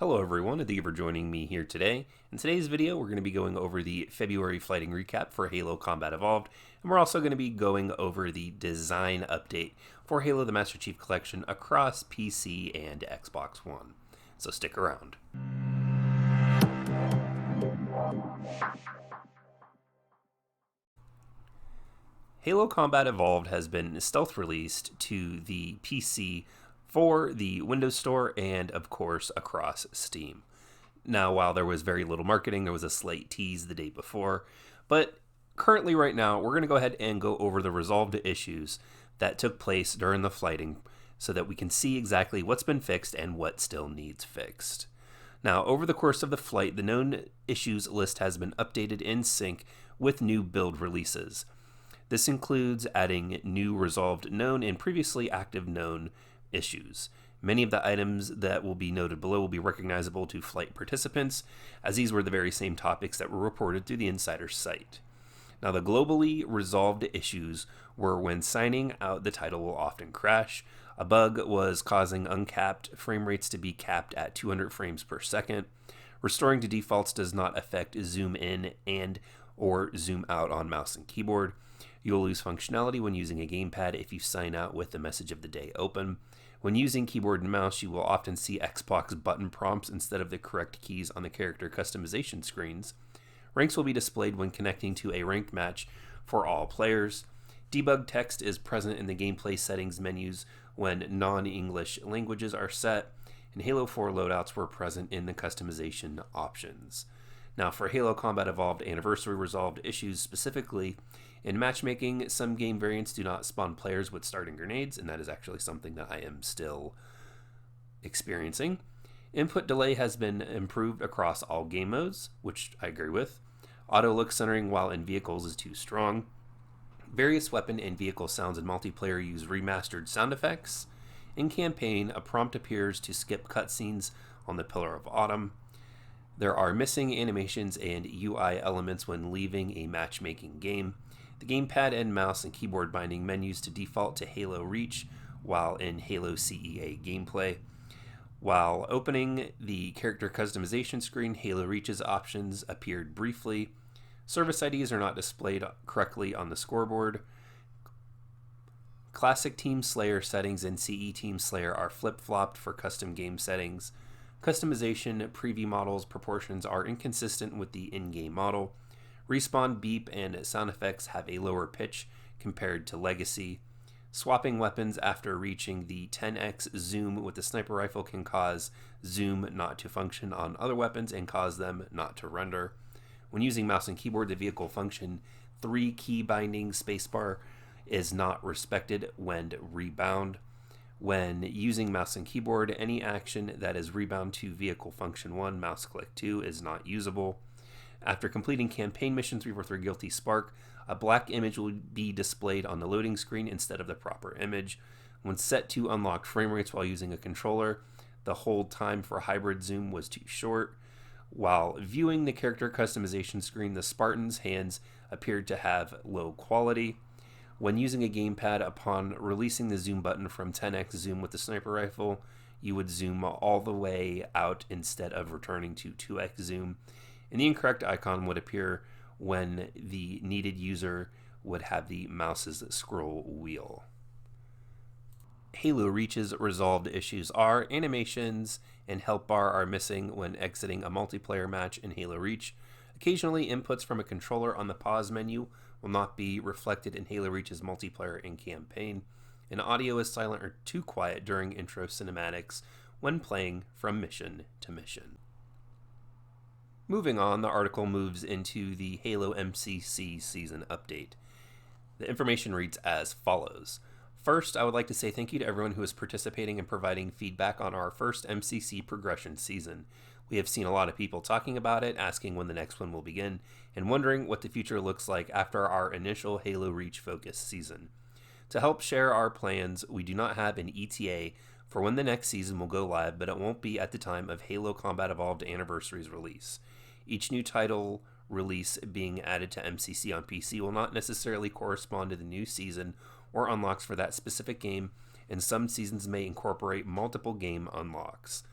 Hello everyone, and thank you for joining me here today. In today's video, we're going to be going over the February flighting recap for Halo Combat Evolved, and we're also going to be going over the design update for Halo the Master Chief Collection across PC and Xbox One. So stick around. Halo Combat Evolved has been stealth released to the PC for the Windows Store and, of course, across Steam. Now, while there was very little marketing, there was a slight tease the day before, but currently right now, we're going to go ahead and go over the resolved issues that took place during the flighting so that we can see exactly what's been fixed and what still needs fixed. Now, over the course of the flight, the known issues list has been updated in sync with new build releases. This includes adding new resolved known and previously active known issues. Many of the items that will be noted below will be recognizable to flight participants, as these were the very same topics that were reported through the Insider site. Now, the globally resolved issues were when signing out the title will often crash, a bug was causing uncapped frame rates to be capped at 200 frames per second, restoring to defaults does not affect zoom in and or zoom out on mouse and keyboard. You'll lose functionality when using a gamepad if you sign out with the message of the day open. When using keyboard and mouse, you will often see Xbox button prompts instead of the correct keys on the character customization screens. Ranks will be displayed when connecting to a ranked match for all players. Debug text is present in the gameplay settings menus when non-English languages are set, and Halo 4 loadouts were present in the customization options. Now, for Halo Combat Evolved Anniversary resolved issues specifically, in matchmaking, some game variants do not spawn players with starting grenades, and that is actually something that I am still experiencing. Input delay has been improved across all game modes, which I agree with. Auto look centering while in vehicles is too strong. Various weapon and vehicle sounds in multiplayer use remastered sound effects. In campaign, a prompt appears to skip cutscenes on the Pillar of Autumn. There are missing animations and UI elements when leaving a matchmaking game. The gamepad and mouse and keyboard binding menus to default to Halo Reach while in Halo CEA gameplay. While opening the character customization screen, Halo Reach's options appeared briefly. Service IDs are not displayed correctly on the scoreboard. Classic Team Slayer settings and CE Team Slayer are flip-flopped for custom game settings. Customization preview models proportions are inconsistent with the in-game model. Respawn beep and sound effects have a lower pitch compared to Legacy. Swapping weapons after reaching the 10x zoom with the sniper rifle can cause zoom not to function on other weapons and cause them not to render. When using mouse and keyboard, the vehicle function 3 key binding spacebar is not respected when rebound. When using mouse and keyboard, any action that is rebound to vehicle function 1, mouse click 2 is not usable. After completing campaign mission 343 Guilty Spark, a black image will be displayed on the loading screen instead of the proper image. When set to unlocked frame rates while using a controller, the hold time for hybrid zoom was too short. While viewing the character customization screen, the Spartan's hands appeared to have low quality. When using a gamepad, upon releasing the zoom button from 10x zoom with the sniper rifle, you would zoom all the way out instead of returning to 2x zoom. And the incorrect icon would appear when the needed user would have the mouse's scroll wheel. Halo Reach's resolved issues are animations and help bar are missing when exiting a multiplayer match in Halo Reach. Occasionally, inputs from a controller on the pause menu will not be reflected in Halo Reach's multiplayer and campaign, and audio is silent or too quiet during intro cinematics when playing from mission to mission. Moving on, the article moves into the Halo MCC season update. The information reads as follows. First, I would like to say thank you to everyone who is participating and providing feedback on our first MCC progression season. We have seen a lot of people talking about it, asking when the next one will begin, and wondering what the future looks like after our initial Halo Reach focus season. To help share our plans, we do not have an ETA for when the next season will go live, but it won't be at the time of Halo Combat Evolved Anniversary's release. Each new title release being added to MCC on PC will not necessarily correspond to the new season or unlocks for that specific game, and some seasons may incorporate multiple game unlocks.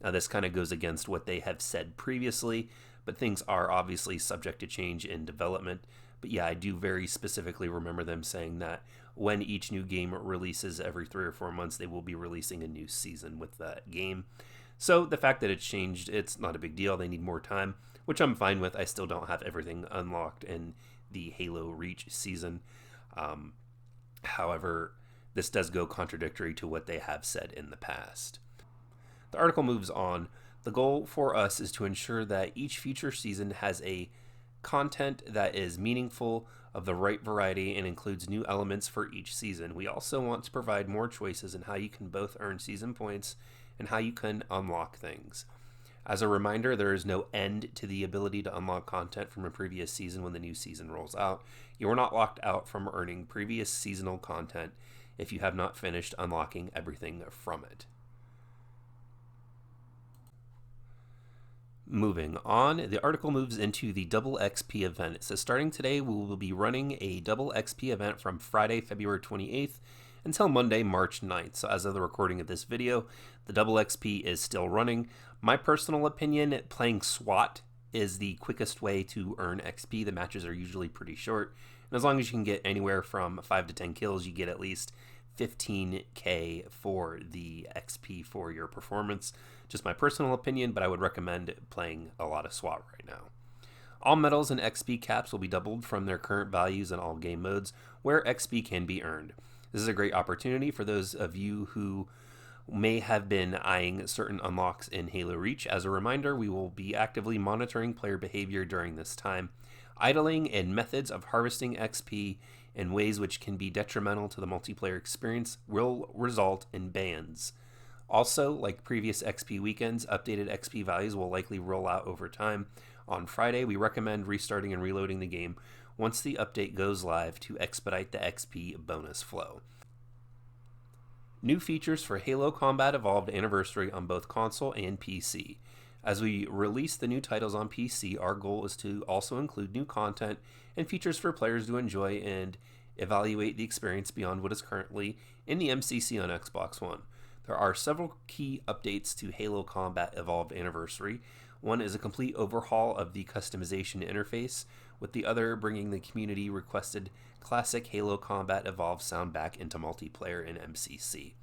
Now, this kind of goes against what they have said previously, but things are obviously subject to change in development. But yeah, I do very specifically remember them saying that when each new game releases every 3 or 4 months, they will be releasing a new season with that game. So the fact that it's changed, it's not a big deal. They need more time, which I'm fine with. I still don't have everything unlocked in the Halo Reach season. However, this does go contradictory to what they have said in the past. The article moves on. The goal for us is to ensure that each future season has a content that is meaningful, of the right variety, and includes new elements for each season. We also want to provide more choices in how you can both earn season points and how you can unlock things. As a reminder, there is no end to the ability to unlock content from a previous season when the new season rolls out. You are not locked out from earning previous seasonal content if you have not finished unlocking everything from it. Moving on, the article moves into the Double XP event. It says, starting today, we will be running a Double XP event from Friday, February 28th until Monday, March 9th. So as of the recording of this video, the Double XP is still running. My personal opinion, playing SWAT is the quickest way to earn XP. The matches are usually pretty short. And as long as you can get anywhere from 5 to 10 kills, you get at least 15k for the XP for your performance. Just my personal opinion, but I would recommend playing a lot of SWAT right now. All medals and XP caps will be doubled from their current values in all game modes where XP can be earned. This is a great opportunity for those of you who may have been eyeing certain unlocks in Halo Reach. As a reminder, we will be actively monitoring player behavior during this time. Idling and methods of harvesting XP in ways which can be detrimental to the multiplayer experience will result in bans. Also, like previous XP weekends, updated XP values will likely roll out over time. On Friday, we recommend restarting and reloading the game once the update goes live to expedite the XP bonus flow. New features for Halo Combat Evolved Anniversary on both console and PC. As we release the new titles on PC, our goal is to also include new content and features for players to enjoy and evaluate the experience beyond what is currently in the MCC on Xbox One. There are several key updates to Halo Combat Evolved Anniversary. One is a complete overhaul of the customization interface, with the other bringing the community requested classic Halo Combat Evolved sound back into multiplayer in MCC.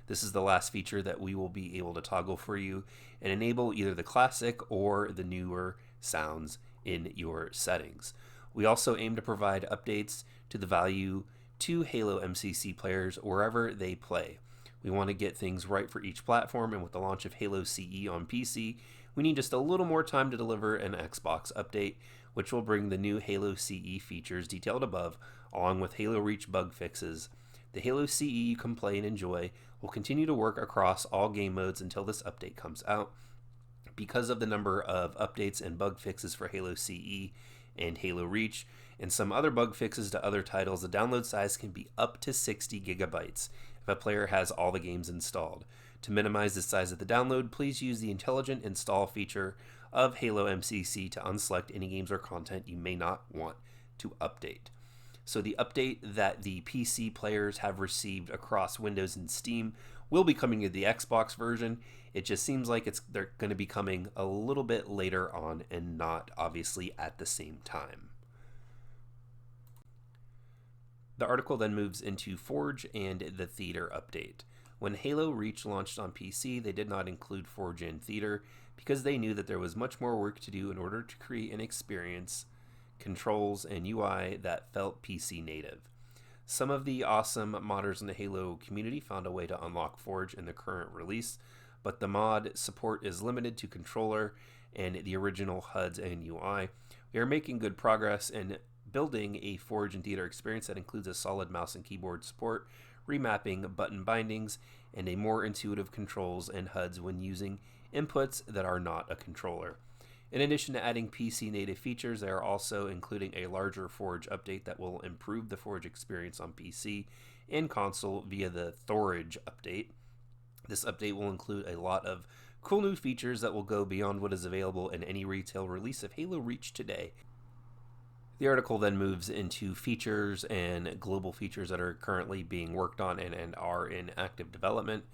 This is the last feature that we will be able to toggle for you and enable either the classic or the newer sounds in your settings. We also aim to provide updates to the value to Halo MCC players wherever they play. We want to get things right for each platform, and with the launch of Halo CE on PC, we need just a little more time to deliver an Xbox update, which will bring the new Halo CE features detailed above, along with Halo Reach bug fixes. The Halo CE you can play and enjoy will continue to work across all game modes until this update comes out. Because of the number of updates and bug fixes for Halo CE and Halo Reach, and some other bug fixes to other titles, the download size can be up to 60 gigabytes if a player has all the games installed. To minimize the size of the download, please use the intelligent install feature of Halo MCC to unselect any games or content you may not want to update. So the update that the PC players have received across Windows and Steam will be coming to the Xbox version. It just seems like they're going to be coming a little bit later on and not obviously at the same time. The article then moves into Forge and the Theater update. When Halo Reach launched on PC, they did not include Forge and Theater because they knew that there was much more work to do in order to create an experience, controls, and UI that felt PC native. Some of the awesome modders in the Halo community found a way to unlock Forge in the current release, but the mod support is limited to controller and the original HUDs and UI. We are making good progress in building a Forge and Theater experience that includes a solid mouse and keyboard support, remapping button bindings, and a more intuitive controls and HUDs when using inputs that are not a controller. In addition to adding PC native features, they are also including a larger Forge update that will improve the Forge experience on PC and console via the Thorage update. This update will include a lot of cool new features that will go beyond what is available in any retail release of Halo Reach today. The article then moves into features and global features that are currently being worked on and are in active development.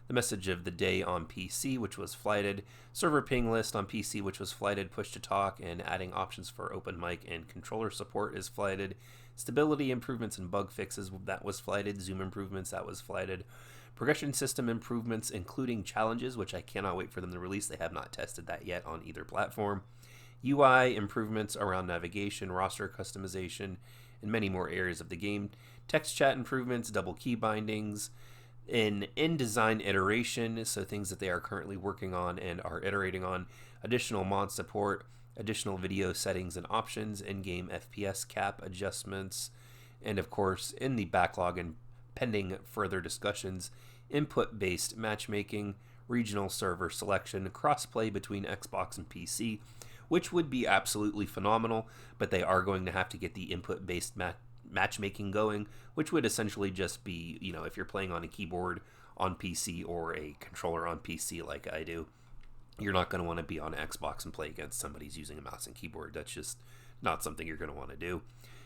the message of the day on PC, which was flighted, server ping list on PC, which was flighted, push to talk, and adding options for open mic and controller support is flighted, stability improvements and bug fixes, that was flighted, zoom improvements, that was flighted, progression system improvements, including challenges, which I cannot wait for them to release. They have not tested that yet on either platform. UI improvements around navigation, roster customization, and many more areas of the game. Text chat improvements, double key bindings, an in-design iteration, so things that they are currently working on and are iterating on, additional mod support, additional video settings and options, in-game FPS cap adjustments, and of course, in the backlog and pending further discussions, input-based matchmaking, regional server selection, cross-play between Xbox and PC, which would be absolutely phenomenal, but they are going to have to get the input-based matchmaking going, which would essentially just be, you know, if you're playing on a keyboard on PC or a controller on PC like I do, you're not going to want to be on Xbox and play against somebody who's using a mouse and keyboard. That's just not something you're going to want to do.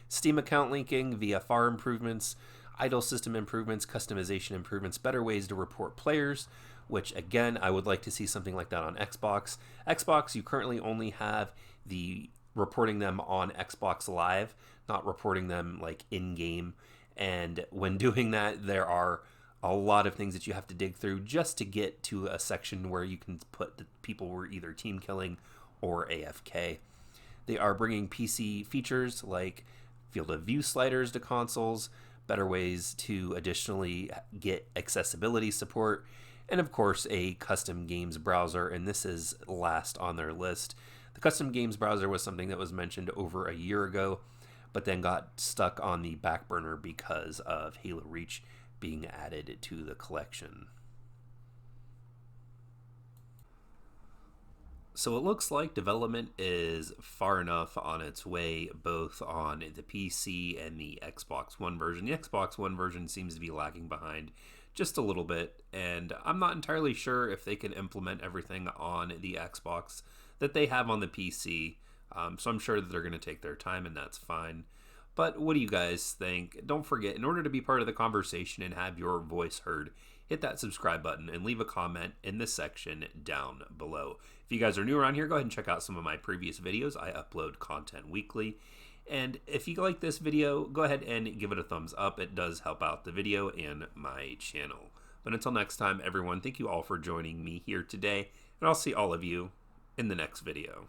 Steam account linking, VFR improvements, idle system improvements, customization improvements, better ways to report players, which again, I would like to see something like that on Xbox. Xbox, you currently only have the reporting them on Xbox Live, not reporting them like in-game. And when doing that, there are a lot of things that you have to dig through just to get to a section where you can put the people who are either team killing or AFK. They are bringing PC features like field of view sliders to consoles, better ways to additionally get accessibility support, and of course a custom games browser, and this is last on their list. The custom games browser was something that was mentioned over a year ago, but then got stuck on the back burner because of Halo Reach being added to the collection. So it looks like development is far enough on its way, both on the PC and the Xbox One version. The Xbox One version seems to be lagging behind just a little bit, and I'm not entirely sure if they can implement everything on the Xbox that they have on the PC. So I'm sure that they're going to take their time, and that's fine. But what do you guys think? Don't forget, in order to be part of the conversation and have your voice heard, hit that subscribe button and leave a comment in the section down below. If you guys are new around here, go ahead and check out some of my previous videos. I upload content weekly. And if you like this video, go ahead and give it a thumbs up. It does help out the video and my channel. But until next time, everyone, thank you all for joining me here today, and I'll see all of you in the next video.